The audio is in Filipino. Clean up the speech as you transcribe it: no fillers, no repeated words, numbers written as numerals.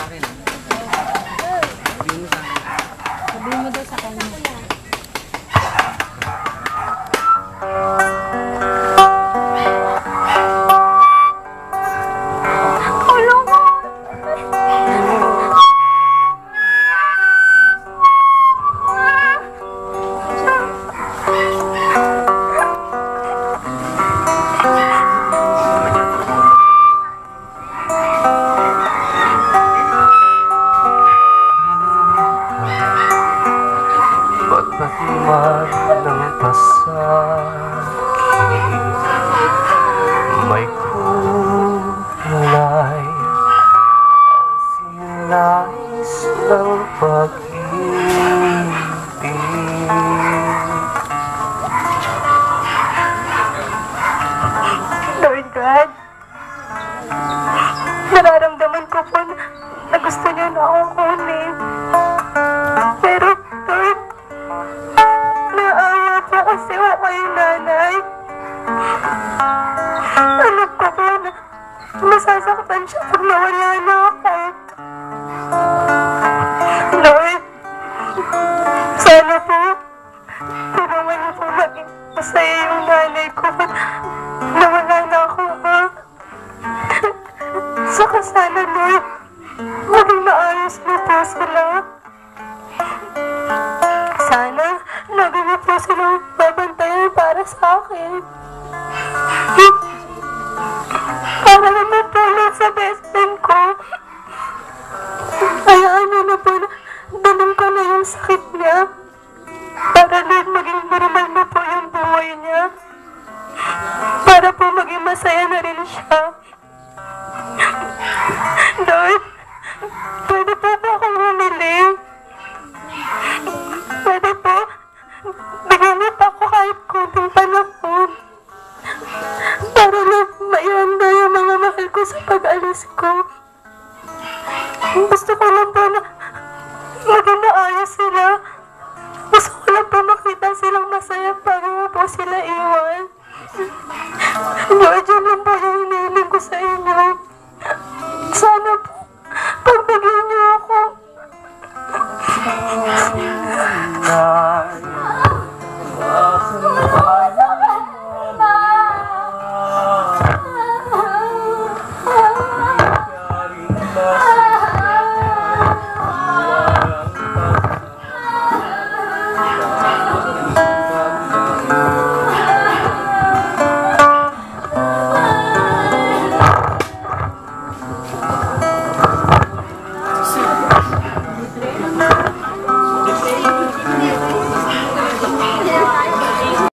akin. Sabihin mo sa akin. Sabihin mo daw sa kanya. May kulay ang sinais ng pag-ibig. Lord God, nararamdaman ko po na gusto niyo na akong kunin. Pero Lord, naawa po kasi ako kay nanay. Alam ko po na masasaktan siya pag nawala na ako. Lord, sana po tulungan niyo po maging masaya yung nanay ko pag nawala na ako, ha? Saka sana, Lord, maging maayos na po sila. Sana lagi niyo po silang babantayan para sa akin. Para naman po lang sa best friend ko. Hayaan niyo na po na dalhin ko na yung sakit niya. Para Lord, maging normal na po yung buhay niya. Para po maging masaya na rin siya. Lord, pwede po ba akong humili? Pwede po, bigyan niyo pa ako kahit konting panahon. Para Lord, maihanda yung mga mahal ko sa pag-alis ko. Gusto ko lang po na maging maayos sila. Gusto ko lang po makita silang masaya bago mo po sila iwan. Lord, yun lang po yung hinihiling ko sa inyo. Sana po